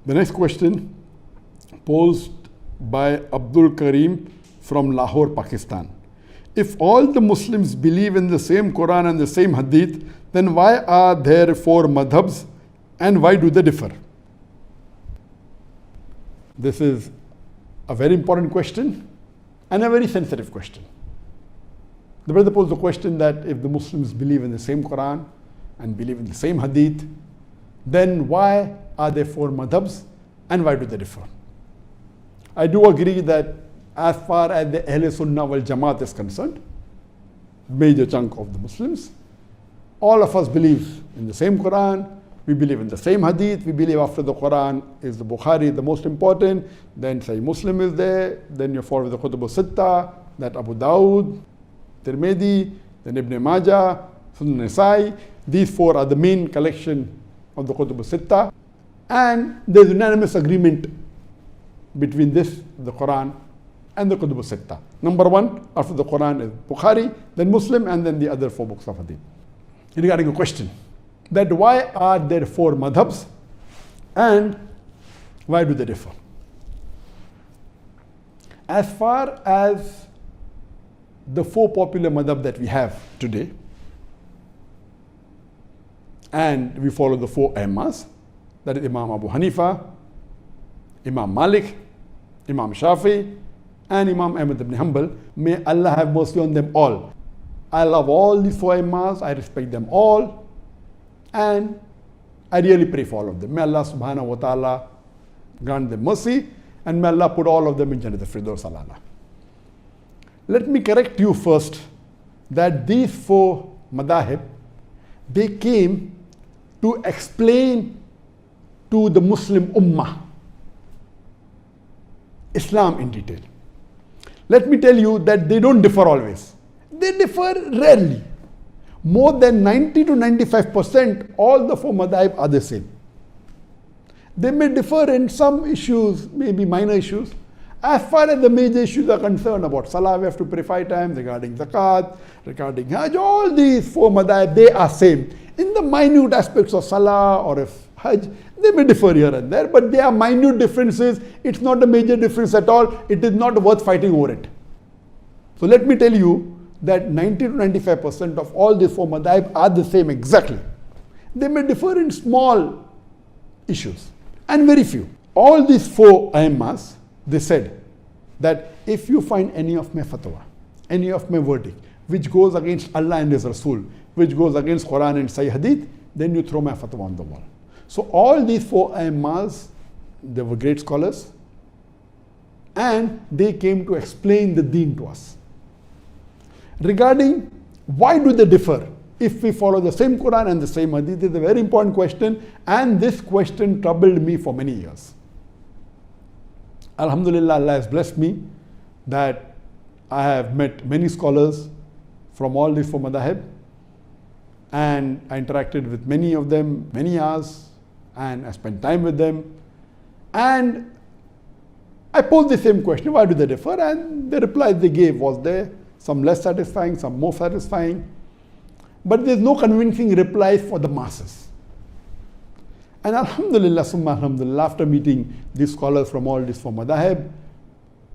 The next question posed by Abdul Karim from Lahore, Pakistan. If all the Muslims believe in the same Quran and the same Hadith, then why are there four madhabs and why do they differ? This is a very important question and a very sensitive question. The brother posed the question that if the Muslims believe in the same Quran and believe in the same Hadith, then why are there four madhabs and why do they differ? I do agree that as far as the Ahl Sunnah wal Jamaat is concerned, major chunk of the Muslims, all of us believe in the same Quran, we believe in the same Hadith, we believe after the Quran is the Bukhari, the most important, then Sahih Muslim is there, then you follow the Kutub al-Sitta, that Abu Dawud, Tirmidhi, then Ibn Majah, Sunan Nasai. These four are the main collection of the Kutub al-Sitta, and there is unanimous agreement between this, the Quran, and the Kutub al-Sitta. Number one after the Quran is Bukhari, then Muslim, and then the other four books of Hadith. Regarding a question that why are there four madhabs and why do they differ? As far as the four popular madhab that we have today, and we follow the four Imams, that is Imam Abu Hanifa, Imam Malik, Imam Shafi, and Imam Ahmad ibn Hanbal. May Allah have mercy on them all. I love all these four Imams, I respect them all, and I really pray for all of them. May Allah subhanahu wa ta'ala grant them mercy, and may Allah put all of them in Jannat al-Firdaus al-A'la. Let me correct you first that these four madahib, they came to explain to the Muslim Ummah Islam in detail. Let me tell you that they don't differ always. They differ rarely. More than 90 to 95%, all the four madhab are the same. They may differ in some issues, maybe minor issues. As far as the major issues are concerned, about Salah, we have to pray 5 times, regarding Zakat, regarding Hajj, all these four madhab, they are same. In the minute aspects of Salah or if Hajj, they may differ here and there, but they are minute differences. It's not a major difference at all. It is not worth fighting over it. So let me tell you that 90 to 95% of all these four madhab are the same exactly. They may differ in small issues and very few. All these four Imams, they said that if you find any of my fatwa, any of my verdict, which goes against Allah and His Rasul, which goes against Quran and Sahih Hadith, then you throw my fatwa on the wall. So all these four Imams, they were great scholars, and they came to explain the deen to us. Regarding why do they differ if we follow the same Quran and the same Hadith, is a very important question, and this question troubled me for many years. Alhamdulillah, Allah has blessed me that I have met many scholars from all these four madhab, and I interacted with many of them, many hours, and I spent time with them, and I posed the same question, why do they differ? And the reply they gave was there, some less satisfying, some more satisfying, but there's no convincing replies for the masses. And alhamdulillah, summa alhamdulillah, after meeting these scholars from all these four madhab,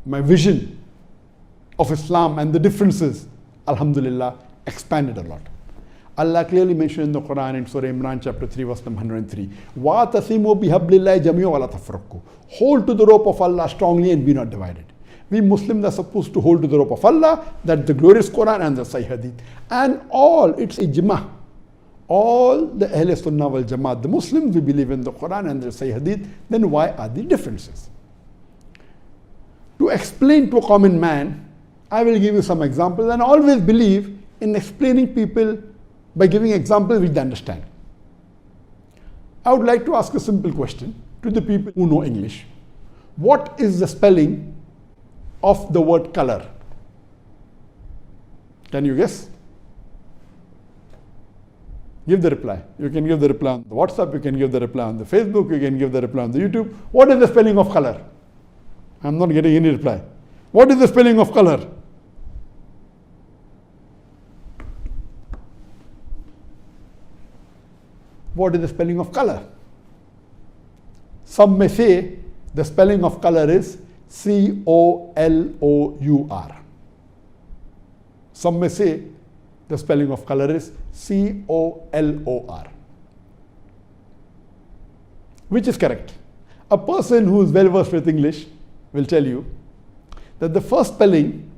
my vision of Islam and the differences, alhamdulillah, expanded a lot. Allah clearly mentioned in the Quran in Surah Imran chapter 3 verse number 103, وَاتَصِمُوا بِحَبْلِ اللَّهِ جَمِيعًا وَلَا تَفَرَّقُوا. Hold to the rope of Allah strongly and be not divided. We Muslims are supposed to hold to the rope of Allah, that the glorious Quran and the Sahih Hadith. And all, it's ijma. All the Ahl Sunnah wal Jamaat, the Muslims, we believe in the Quran and the Sahih Hadith. Then why are the differences? To explain to a common man, I will give you some examples, and I always believe in explaining people by giving examples which they understand. I would like to ask a simple question to the people who know English. What is the spelling of the word color? Can you guess? Give the reply. You can give the reply on the WhatsApp, you can give the reply on the Facebook, you can give the reply on the YouTube. What is the spelling of color? I'm not getting any reply. What is the spelling of color? What is the spelling of color? Some may say the spelling of color is C-O-L-O-U-R. Some may say the spelling of color is C-O-L-O-R. Which is correct? A person who is well versed with English will tell you that the first spelling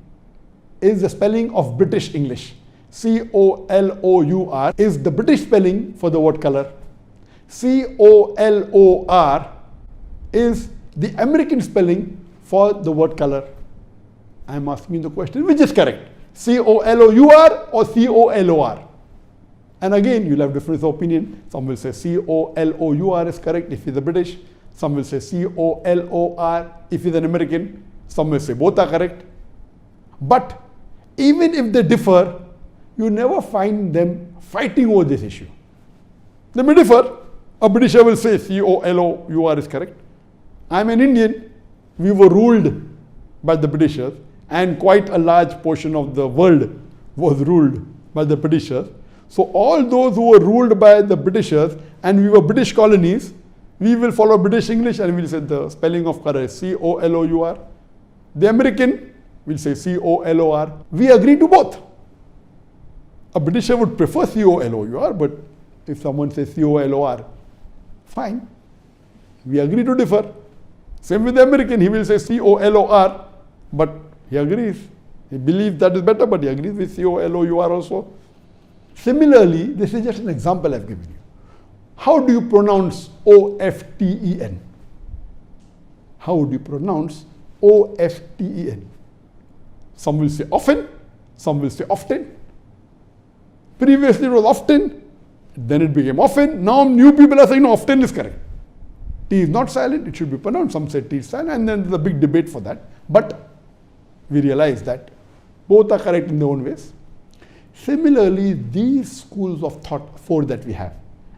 is the spelling of British English. C-O-L-O-U-R is the British spelling for the word color. C-O-L-O-R is the American spelling for the word color. I am asking the question, which is correct? C-O-L-O-U-R or C-O-L-O-R? And again, you'll have difference of opinion. Some will say C-O-L-O-U-R is correct if he's a British. Some will say C-O-L-O-R if he's an American. Some will say both are correct. But even if they differ, you never find them fighting over this issue. They may differ. A Britisher will say C-O-L-O-U-R is correct. I'm an Indian. We were ruled by the Britishers, and quite a large portion of the world was ruled by the Britishers. So all those who were ruled by the Britishers and we were British colonies, we will follow British English and we'll say the spelling of color is C-O-L-O-U-R. The American will say C-O-L-O-R. We agree to both. A Britisher would prefer C-O-L-O-U-R, but if someone says C-O-L-O-R, fine. We agree to differ. Same with the American, he will say C-O-L-O-R, but he agrees. He believes that is better, but he agrees with C-O-L-O-U-R also. Similarly, this is just an example I've given you. How do you pronounce O-F-T-E-N? How do you pronounce O-F-T-E-N? Some will say often, some will say often. Previously it was often, then it became often. Now new people are saying no, often is correct. T is not silent, it should be pronounced. Some say T is silent, and then there's a big debate for that. But we realize that both are correct in their own ways. Similarly, these schools of thought, four that we have,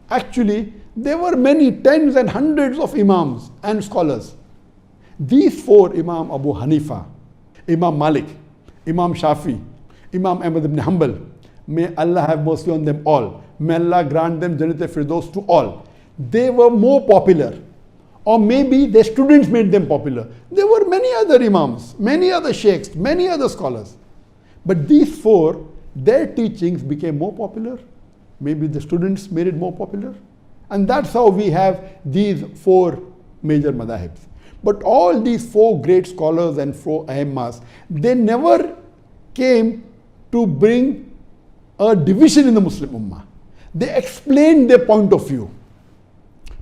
actually there were many tens and hundreds of imams and scholars. These four, Imam Abu Hanifa, Imam Malik, Imam Shafi, Imam Ahmad ibn Hanbal, may Allah have mercy on them all. May Allah grant them Jannat al-Firdaus to all. They were more popular, or maybe their students made them popular. There were many other imams, many other sheikhs, many other scholars. But these four, their teachings became more popular. Maybe the students made it more popular. And that's how we have these four major madhabs. But all these four great scholars and four aimmas, they never came to bring a division in the Muslim Ummah. They explained their point of view.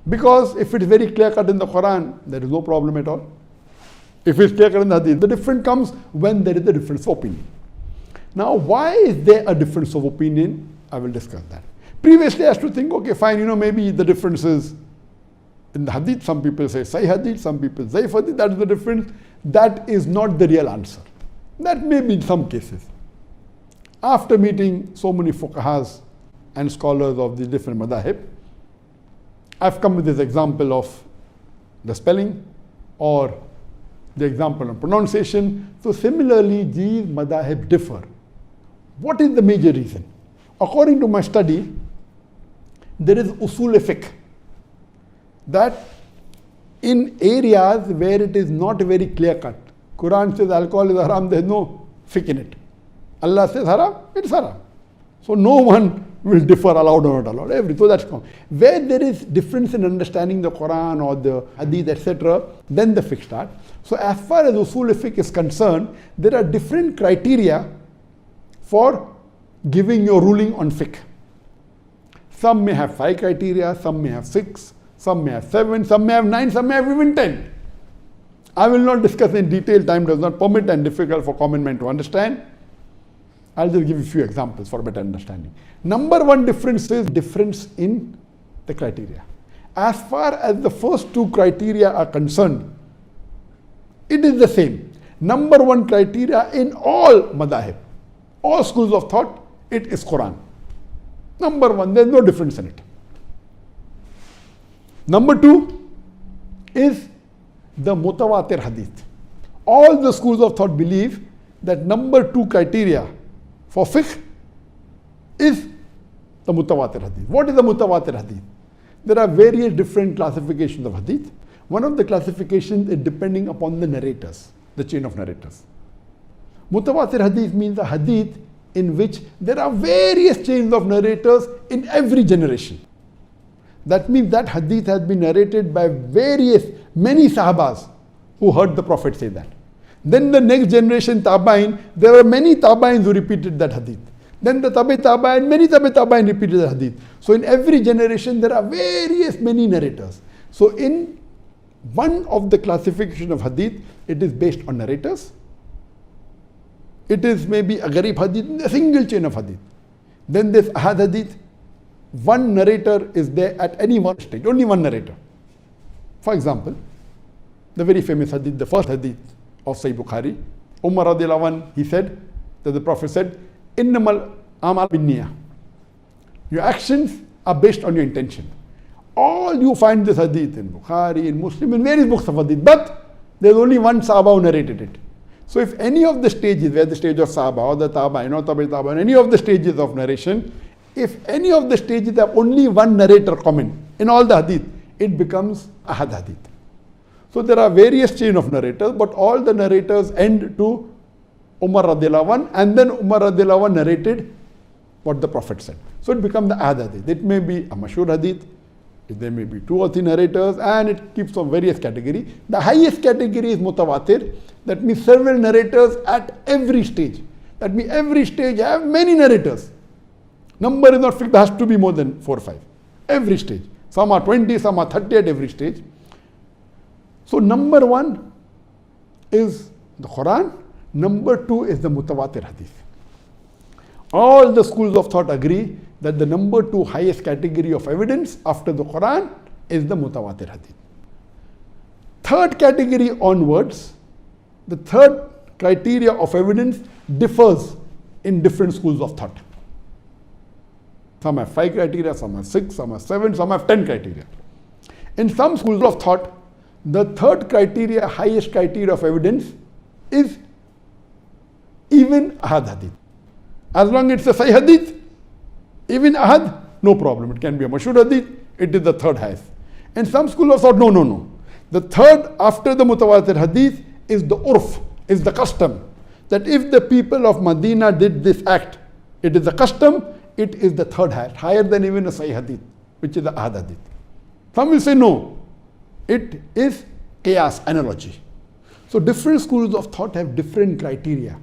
Because if it is very clear cut in the Quran, there is no problem at all. If it's clear cut in the Hadith, the difference comes when there is a difference of opinion. Now, why is there a difference of opinion? I will discuss that. Previously, I used to think, okay, fine, maybe the difference is in the Hadith. Some people say Sahih Hadith, some people Zaif Hadith. That is the difference. That is not the real answer. That may be in some cases. After meeting so many fuqahas and scholars of the different madhahib, I've come with this example of the spelling or the example of pronunciation. So similarly, these madhahib differ. What is the major reason? According to my study, there is usul fiqh, that in areas where it is not very clear cut, Quran says alcohol is haram, there is no fiqh in it. Allah says haram, it's haram. So no one will differ allowed or not allowed. So that's common. Where there is difference in understanding the Quran or the Hadith, etc., then the fiqh starts. So as far as usul fiqh is concerned, there are different criteria for giving your ruling on fiqh. Some may have 5 criteria, some may have 6, some may have 7, some may have 9, some may have even 10. I will not discuss in detail, time does not permit and difficult for common man to understand. I'll just give you a few examples for better understanding. Number one difference is difference in the criteria. As far as the first 2 criteria are concerned, it is the same. Number one criteria in all madhahib, all schools of thought, it is Quran. Number one, there is no difference in it. Number 2 is the mutawatir hadith. All the schools of thought believe that number 2 criteria for fiqh is the mutawatir hadith. What is the mutawatir hadith? There are various different classifications of hadith, One of the classifications is depending upon the narrators, the chain of narrators. Mutawatir hadith means a hadith in which there are various chains of narrators in every generation. That means that hadith has been narrated by many sahabas who heard the Prophet say that. Then the next generation, Tabain, there are many Tabains who repeated that hadith. Then the Tabain, many Tabain repeated the hadith. So in every generation, there are many narrators. So in one of the classification of hadith, it is based on narrators. It is maybe a Gharib hadith, a single chain of hadith. Then this Ahad hadith, one narrator is there at any one stage, only one narrator. For example, the very famous hadith, the first hadith of Sahih Bukhari, Umar radiallahu anh, he said, that the Prophet said, Innamal amal binniyah. Your actions are based on your intention. All you find this hadith in Bukhari, in Muslim, in various books of hadith, but there's only one Sahaba who narrated it. So if any of the stages, where the stage of Sahaba or the Tabain or Tabain, any of the stages of narration, if any of the stages have only one narrator comment in all the hadith, it becomes Ahad hadith. So there are various chain of narrators, but all the narrators end to Umar radiallahu anh, and then Umar radiallahu anh narrated what the Prophet said. So it becomes the Ahad hadith. It may be a Mashhur hadith, there may be 2 or 3 narrators, and it keeps on various categories. The highest category is Mutawatir. That means several narrators at every stage. That means every stage have many narrators. Number is not fixed, there has to be more than 4 or 5. Every stage. Some are 20, some are 30 at every stage. So number 1 is the Quran. Number 2 is the Mutawatir hadith. All the schools of thought agree that the number 2 highest category of evidence after the Quran is the Mutawatir hadith. Third category onwards, the third criteria of evidence differs in different schools of thought. Some have 5 criteria, some have 6, some have 7, some have 10 criteria. In some schools of thought, the third criteria, highest criteria of evidence is even Ahad hadith. As long as it's a Sahih hadith, even Ahad, no problem. It can be a Mashhur hadith, it is the third highest. And some school of thought, no. The third after the Mutawatir hadith is the urf, is the custom. That if the people of Medina did this act, it is the custom, it is the third highest, higher than even a Sahih hadith, which is the Ahad hadith. Some will say no, it is qiyas, analogy. So different schools of thought have different criteria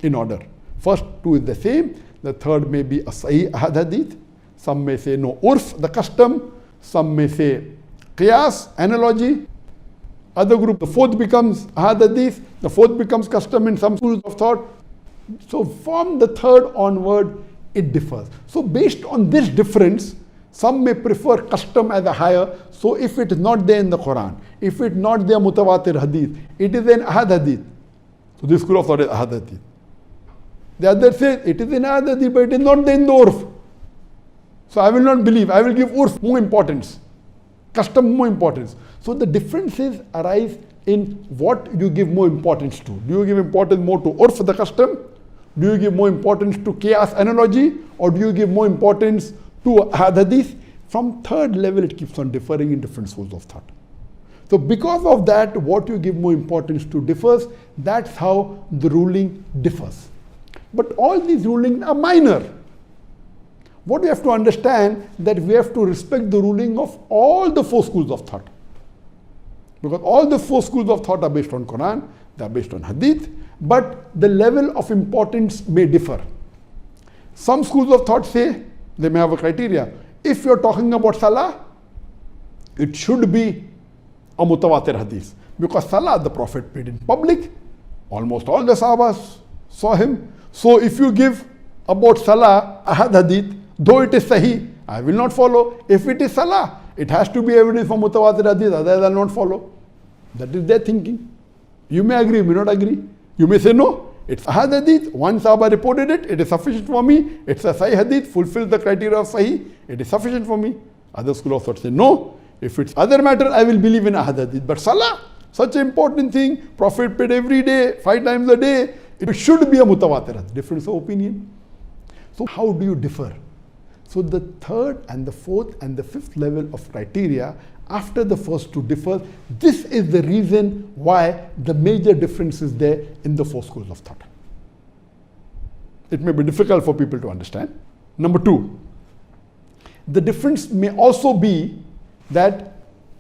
in order. First 2 is the same, the third may be a Sahih Ahad hadith, some may say no, urf, the custom, some may say qiyas, analogy. Other group, the fourth becomes Ahad hadith, the fourth becomes custom in some schools of thought. So from the third onward, it differs. So based on this difference, some may prefer custom as a higher. So if it is not there in the Quran, if it is not there Mutawatir hadith, it is an Ahad hadith. So this school of thought is Ahad hadith. The other says it is in Ahad hadith, but it is not there in the urf. So I will not believe, I will give urf more importance, custom more importance. So the differences arise in what you give more importance to. Do you give importance more to urf, the custom? Do you give more importance to qiyas, analogy? Or do you give more importance to Ahad hadith? From third level, it keeps on differing in different schools of thought. So because of that, what you give more importance to differs. That's how the ruling differs. But all these rulings are minor. What we have to understand, that we have to respect the ruling of all the 4 schools of thought. Because all the 4 schools of thought are based on Quran, they are based on hadith, but the level of importance may differ. Some schools of thought say, they may have a criteria. If you're talking about Salah, it should be a Mutawatir hadith. Because Salah, the Prophet prayed in public, almost all the Sahabas saw him. So if you give about Salah, Ahad hadith, though it is Sahih, I will not follow. If it is Salah, it has to be evidence for Mutawatir hadith, otherwise I will not follow. That is their thinking. You may agree, you may not agree. You may say no, it's Ahad hadith, one Sahaba reported it, it is sufficient for me. It's a Sahih hadith, fulfills the criteria of Sahih, it is sufficient for me. Other school of thought say no, if it's other matter, I will believe in Ahad hadith. But Salah, such an important thing, Prophet prayed every day, 5 times a day, it should be a Mutawatir hadith. Difference of opinion. So how do you differ? So the third and the fourth and the fifth level of criteria after the first two differ. This is the reason why the major difference is there in the four schools of thought. It may be difficult for people to understand. Number two, the difference may also be that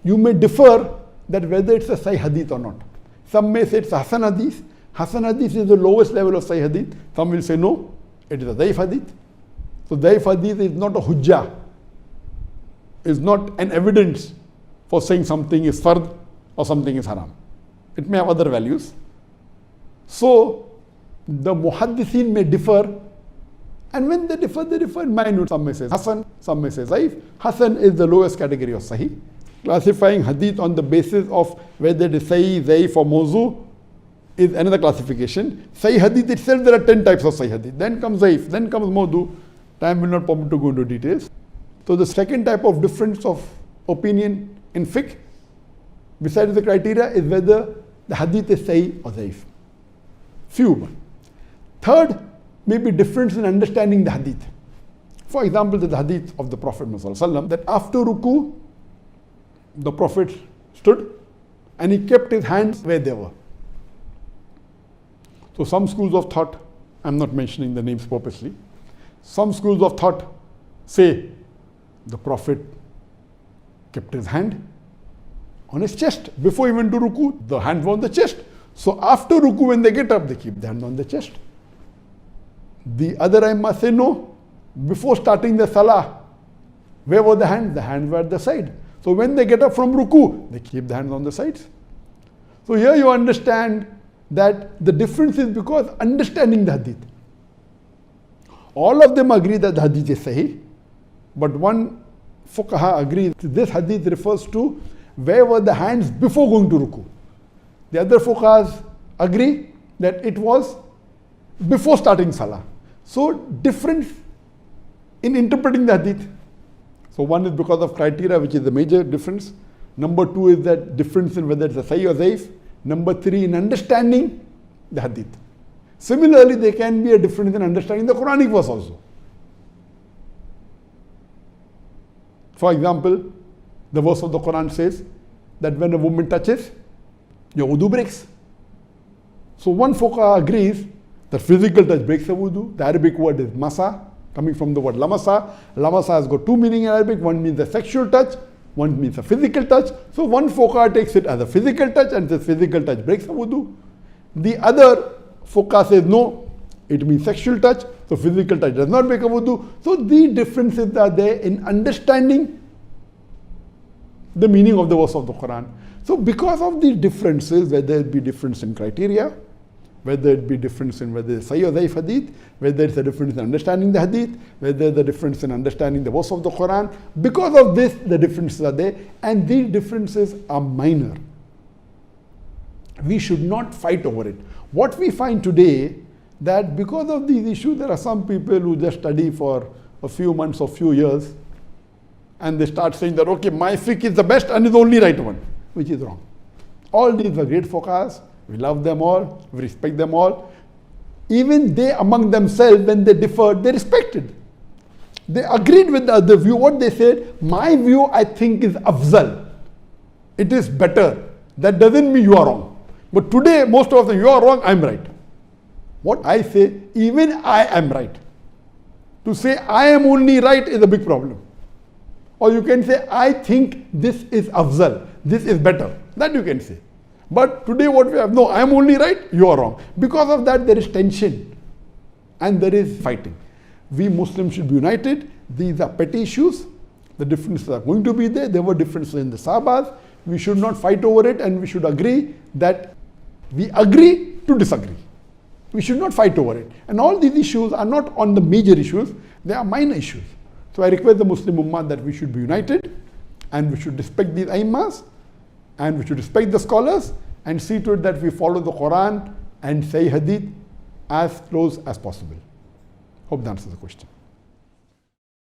you may differ that whether it's a Sahih Hadith or not. Some may say it's a Hasan Hadith. Hasan Hadith is the lowest level of Sahih Hadith. Some will say no, it is a Daif Hadith. So Daif Hadith is not a Hujjah, is not an evidence for saying something is fard or something is haram. It may have other values. So the Muhaddithin may differ, and when they differ in minute. Some may say Hasan, some may say Zaif. Hasan is the lowest category of Sahih. Classifying Hadith on the basis of whether it is Sahih, Zaif or Mawzu is another classification. Sahih Hadith itself, there are 10 types of Sahih Hadith. Then comes Zaif, then comes Mawdu. Time will not permit to go into details. So the second type of difference of opinion in fiqh, besides the criteria, is whether the Hadith is Sahih or Zaif. Few. Third may be difference in understanding the Hadith. For example, the Hadith of the Prophet ﷺ, that after ruku, the Prophet stood and he kept his hands where they were. So some schools of thought, I'm not mentioning the names purposely, some schools of thought say the Prophet kept his hand on his chest. Before he went to ruku, the hand was on the chest. So after ruku, when they get up, they keep the hand on the chest. The other Aimma say no. Before starting the salah, where were the hands? The hands were at the side. So when they get up from ruku, they keep the hands on the sides. So here you understand that the difference is because understanding the hadith. All of them agree that the hadith is sahih, but one fuqaha agrees this hadith refers to where were the hands before going to ruku. The other fuqahas agree that it was before starting salah. So difference in interpreting the hadith. So one is because of criteria, which is the major difference. Number two is that difference in whether it's a sahih or zaif. Number three, in understanding the hadith. Similarly, there can be a difference in understanding the Quranic verse also. For example, the verse of the Quran says that when a woman touches, your wudu breaks. So one fuqaha agrees that physical touch breaks the wudu. The Arabic word is masa, coming from the word lamasa. Lamasa has got two meanings in Arabic. One means a sexual touch, one means a physical touch. So one fuqaha takes it as a physical touch and says physical touch breaks the wudu. The other fuqaha says no, it means sexual touch, so physical touch does not break a wudu. So the differences are there in understanding the meaning of the verse of the Quran. So because of these differences, whether it be difference in criteria, whether it be difference in whether it's Sahih or Zaif hadith, whether it's a difference in understanding the hadith, whether the difference in understanding the verse of the Quran, because of this, the differences are there, and these differences are minor. We should not fight over it. What we find today, that because of these issues, there are some people who just study for a few months or few years, and they start saying that, okay, my fiqh is the best and is the only right one, which is wrong. All these were great fuqahas. We love them all, we respect them all. Even they among themselves, when they differed, they respected. They agreed with the other view. What they said, my view I think is afzal. It is better. That doesn't mean you are wrong. But today, most of them, you are wrong, I'm right. What I say, even I am right. To say I am only right is a big problem. Or you can say, I think this is afzal, this is better. That you can say. But today what we have, no, I am only right, you are wrong. Because of that, there is tension and there is fighting. We Muslims should be united. These are petty issues. The differences are going to be there. There were differences in the Sahabas. We should not fight over it, and we should agree that we agree to disagree. We should not fight over it. And all these issues are not on the major issues, they are minor issues. So I request the Muslim Ummah that we should be united, and we should respect these Aimmas, and we should respect the scholars, and see to it that we follow the Quran and Sahih Hadith as close as possible. Hope that answers the question.